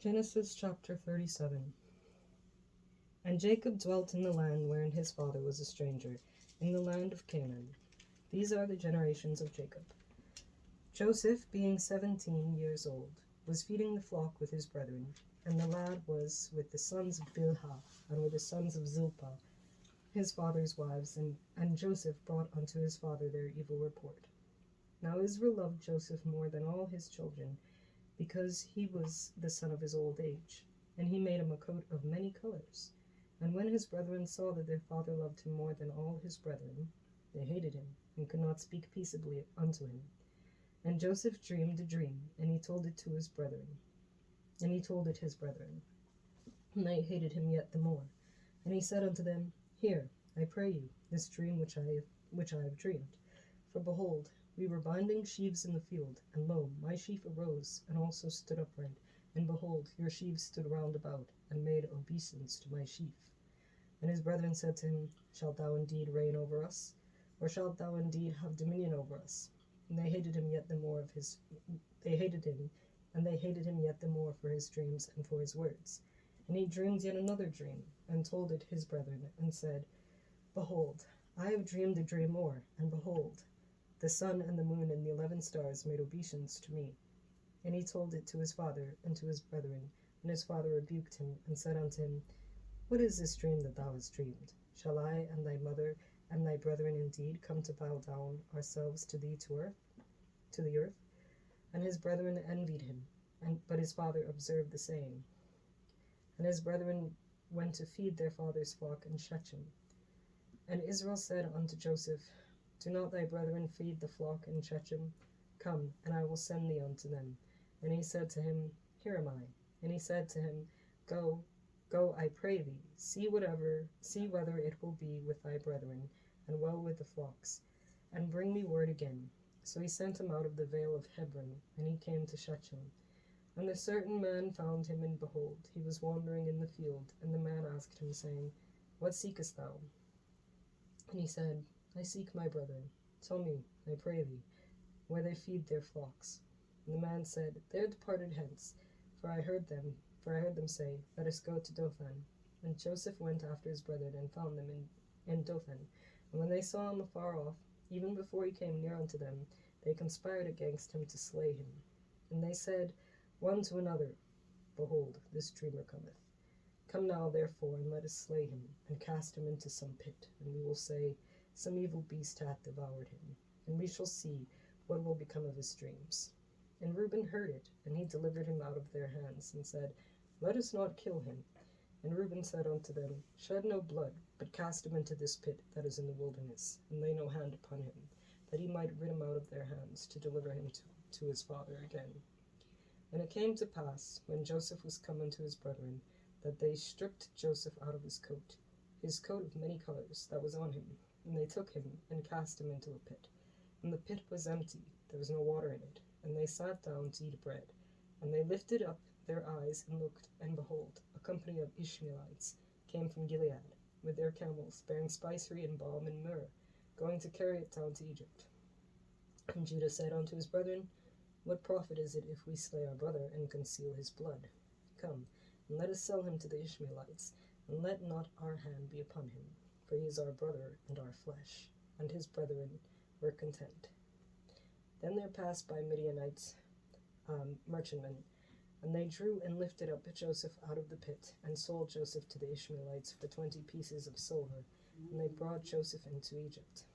Genesis chapter 37. And Jacob dwelt in the land wherein his father was a stranger, in the land of Canaan. These are the generations of Jacob. Joseph, being 17 years old, was feeding the flock with his brethren, and the lad was with the sons of Bilhah, and with the sons of Zilpah, his father's wives, and Joseph brought unto his father their evil report. Now Israel loved Joseph more than all his children, because he was the son of his old age, and he made him a coat of many colors. And when his brethren saw that their father loved him more than all his brethren, they hated him, and could not speak peaceably unto him. And Joseph dreamed a dream, and he told it his brethren. And they hated him yet the more. And he said unto them, Hear, I pray you, this dream which I have dreamed. For behold, we were binding sheaves in the field, and lo, my sheaf arose, and also stood upright. And behold, your sheaves stood round about, and made obeisance to my sheaf. And his brethren said to him, Shalt thou indeed reign over us? Or shalt thou indeed have dominion over us? And they hated him yet the more for his dreams and for his words. And he dreamed yet another dream, and told it his brethren, and said, Behold, I have dreamed a dream more, and behold, the sun and the moon and the 11 stars made obeisance to me. And he told it to his father and to his brethren, and his father rebuked him, and said unto him, What is this dream that thou hast dreamed? Shall I and thy mother and thy brethren indeed come to bow down ourselves to thee to the earth? And his brethren envied him, but his father observed the saying. And his brethren went to feed their father's flock in Shechem. And Israel said unto Joseph, Do not thy brethren feed the flock in Shechem? Come, and I will send thee unto them. And he said to him, Here am I. And he said to him, Go, I pray thee, see whether it will be with thy brethren, and well with the flocks, and bring me word again. So he sent him out of the vale of Hebron, and he came to Shechem. And a certain man found him, and behold, he was wandering in the field. And the man asked him, saying, What seekest thou? And he said, I seek my brethren. Tell me, I pray thee, where they feed their flocks. And the man said, They are departed hence, for I heard them say, Let us go to Dothan. And Joseph went after his brethren, and found them in Dothan. And when they saw him afar off, even before he came near unto them, they conspired against him to slay him. And they said one to another, Behold, this dreamer cometh. Come now, therefore, and let us slay him, and cast him into some pit, and we will say, Some evil beast hath devoured him, and we shall see what will become of his dreams. And Reuben heard it, and he delivered him out of their hands, and said, Let us not kill him. And Reuben said unto them, Shed no blood, but cast him into this pit that is in the wilderness, and lay no hand upon him, that he might rid him out of their hands, to deliver him to his father again. And it came to pass, when Joseph was come unto his brethren, that they stripped Joseph out of his coat of many colors that was on him, and they took him, and cast him into a pit. And the pit was empty, there was no water in it. And they sat down to eat bread. And they lifted up their eyes, and looked, and behold, a company of Ishmaelites came from Gilead, with their camels, bearing spicery and balm and myrrh, going to carry it down to Egypt. And Judah said unto his brethren, What profit is it if we slay our brother, and conceal his blood? Come, and let us sell him to the Ishmaelites, and let not our hand be upon him, for he is our brother and our flesh. And his brethren were content. Then there passed by Midianites merchantmen, and they drew and lifted up Joseph out of the pit, and sold Joseph to the Ishmaelites for 20 pieces of silver, and they brought Joseph into Egypt.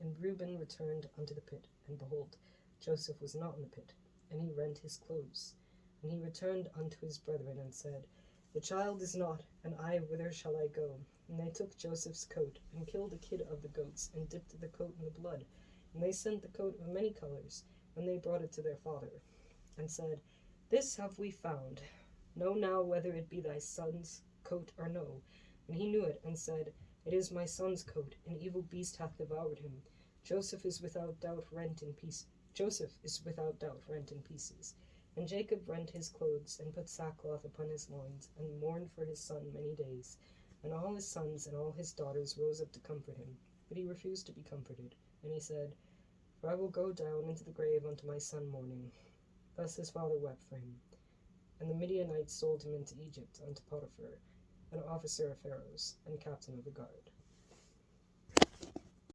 And Reuben returned unto the pit, and behold, Joseph was not in the pit, and he rent his clothes. And he returned unto his brethren, and said, The child is not, and I, whither shall I go? And they took Joseph's coat, and killed a kid of the goats, and dipped the coat in the blood. And they sent the coat of many colors, and they brought it to their father, and said, This have we found. Know now whether it be thy son's coat or no. And he knew it, and said, It is my son's coat, an evil beast hath devoured him. Joseph is without doubt rent in pieces. And Jacob rent his clothes, and put sackcloth upon his loins, and mourned for his son many days. And all his sons and all his daughters rose up to comfort him, but he refused to be comforted. And he said, For I will go down into the grave unto my son mourning. Thus his father wept for him. And the Midianites sold him into Egypt unto Potiphar, an officer of Pharaoh's, and captain of the guard.